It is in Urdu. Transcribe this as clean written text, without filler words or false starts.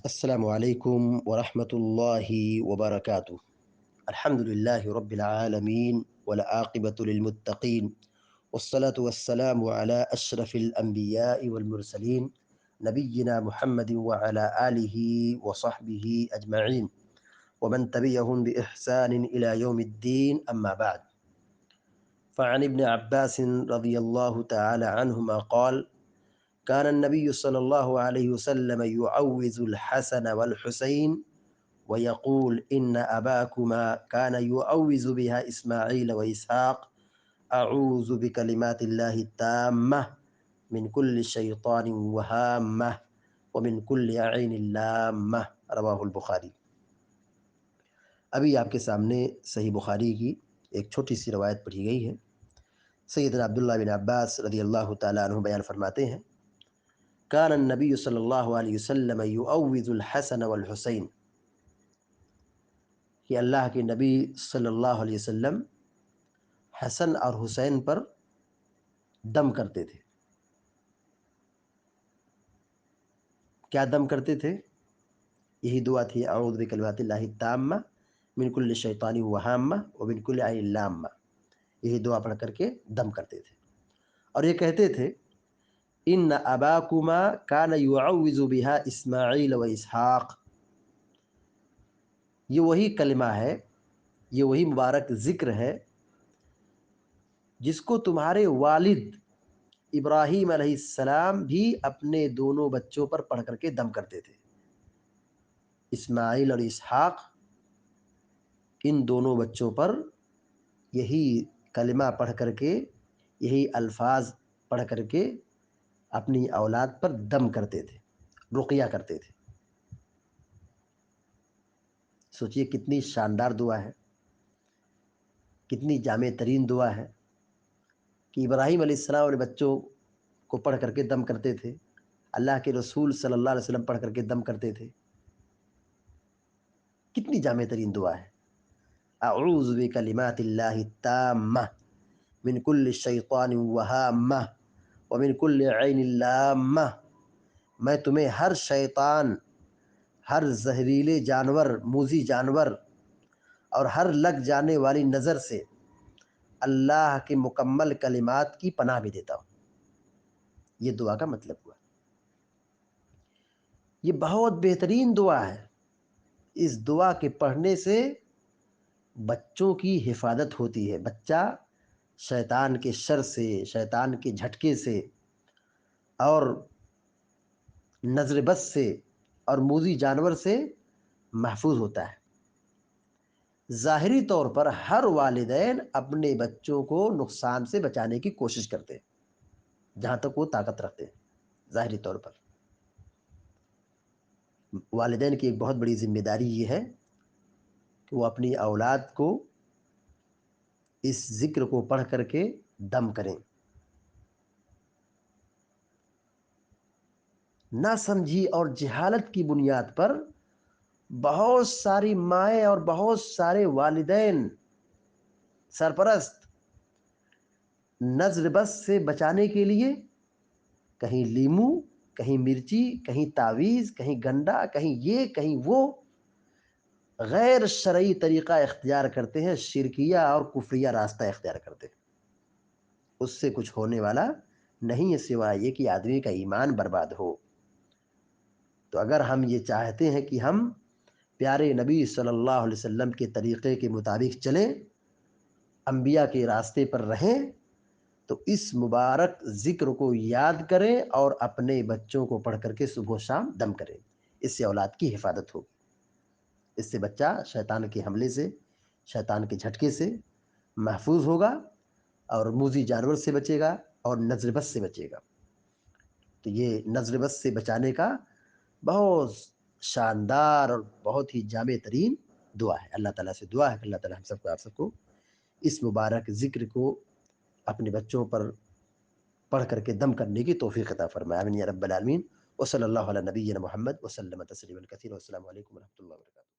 السلام عليكم ورحمة الله وبركاته. الحمد لله رب العالمين والعاقبة للمتقين، والصلاة والسلام على أشرف الأنبياء والمرسلين نبينا محمد وعلى آله وصحبه أجمعين ومن تبعهم بإحسان إلى يوم الدين، أما بعد. فعن ابن عباس رضي الله تعالى عنهما قال: كان النبي صلى الله عليه وسلم يعوذ الحسن والحسين ويقول إن أباكما كان يعوذ بها إسماعيل وإسحاق أعوذ بكلمات الله التامة من كل شيطان وهامة ومن كل عين لامة. رواہ البخاری۔ ابھی آپ کے سامنے صحیح بخاری کی ایک چھوٹی سی روایت پڑھی گئی ہے۔ سیدنا عبداللہ بن عباس رضی اللہ تعالیٰ عنہ بیان فرماتے ہیں: کان النبی صلی اللہ علیہ وسلم یعوذ الحسن والحسین، کہ اللہ کے نبی صلی اللہ علیہ وسلم حسن اور حسین پر دم کرتے تھے۔ کیا دم کرتے تھے؟ یہی دعا تھی: اعوذ بکلمات اللہ التامہ من کل شیطان وہامہ ومن کل عین لامہ۔ یہی دعا پڑھ کر کے دم کرتے تھے، اور یہ کہتے تھے: ان اباکما کان یعوذ بہا اسماعیل و اسحاق۔ یہ وہی کلمہ ہے، یہ وہی مبارک ذکر ہے جس کو تمہارے والد ابراہیم علیہ السلام بھی اپنے دونوں بچوں پر پڑھ کر کے دم کرتے تھے۔ اسماعیل اور اسحاق، ان دونوں بچوں پر یہی کلمہ پڑھ کر کے، یہی الفاظ پڑھ کر کے اپنی اولاد پر دم کرتے تھے، رقیہ کرتے تھے۔ سوچئے کتنی شاندار دعا ہے، کتنی جامع ترین دعا ہے کہ ابراہیم علیہ السلام اپنے بچوں کو پڑھ کر کے دم کرتے تھے، اللہ کے رسول صلی اللہ علیہ وسلم پڑھ کر کے دم کرتے تھے۔ کتنی جامع ترین دعا ہے: اعوذ بکلمات اللہ التامہ من کل شیطان وہامہ ومن کل عین لامہ۔ میں تمہیں ہر شیطان، ہر زہریلے جانور، موذی جانور اور ہر لگ جانے والی نظر سے اللہ کے مکمل کلمات کی پناہ بھی دیتا ہوں۔ یہ دعا کا مطلب ہوا۔ یہ بہت بہترین دعا ہے۔ اس دعا کے پڑھنے سے بچوں کی حفاظت ہوتی ہے۔ بچہ شیطان کے شر سے، شیطان کے جھٹکے سے اور نظر بد سے اور موذی جانور سے محفوظ ہوتا ہے۔ ظاہری طور پر ہر والدین اپنے بچوں کو نقصان سے بچانے کی کوشش کرتے ہیں جہاں تک وہ طاقت رکھتے ہیں۔ ظاہری طور پر والدین کی ایک بہت بڑی ذمہ داری یہ ہے کہ وہ اپنی اولاد کو اس ذکر کو پڑھ کر کے دم کریں۔ نہ سمجھی اور جہالت کی بنیاد پر بہت ساری مائیں اور بہت سارے والدین سرپرست نظر بد سے بچانے کے لیے کہیں لیمو، کہیں مرچی، کہیں تعویذ، کہیں گنڈا، کہیں یہ کہیں وہ غیر شرعی طریقہ اختیار کرتے ہیں، شرکیہ اور کفریہ راستہ اختیار کرتے ہیں۔ اس سے کچھ ہونے والا نہیں ہے سوائے یہ کہ آدمی کا ایمان برباد ہو۔ تو اگر ہم یہ چاہتے ہیں کہ ہم پیارے نبی صلی اللہ علیہ وسلم کے طریقے کے مطابق چلیں، انبیاء کے راستے پر رہیں، تو اس مبارک ذکر کو یاد کریں اور اپنے بچوں کو پڑھ کر کے صبح و شام دم کریں۔ اس سے اولاد کی حفاظت ہوگی۔ اس سے بچہ شیطان کے حملے سے، شیطان کے جھٹکے سے محفوظ ہوگا اور موذی جانور سے بچے گا اور نظر بد سے بچے گا۔ تو یہ نظر بد سے بچانے کا بہت شاندار اور بہت ہی جامع ترین دعا ہے۔ اللہ تعالیٰ سے دعا ہے کہ اللہ تعالیٰ ہم سب کو، آپ سب کو اس مبارک ذکر کو اپنے بچوں پر پڑھ کر کے دم کرنے کی توفیق عطا فرمائے۔ آمین یا رب العالمین۔ وصلی اللہ علی نبینا محمد وسلم تسلیما کثیرا۔ والسلام علیکم ورحمۃ اللہ وبرکاتہ۔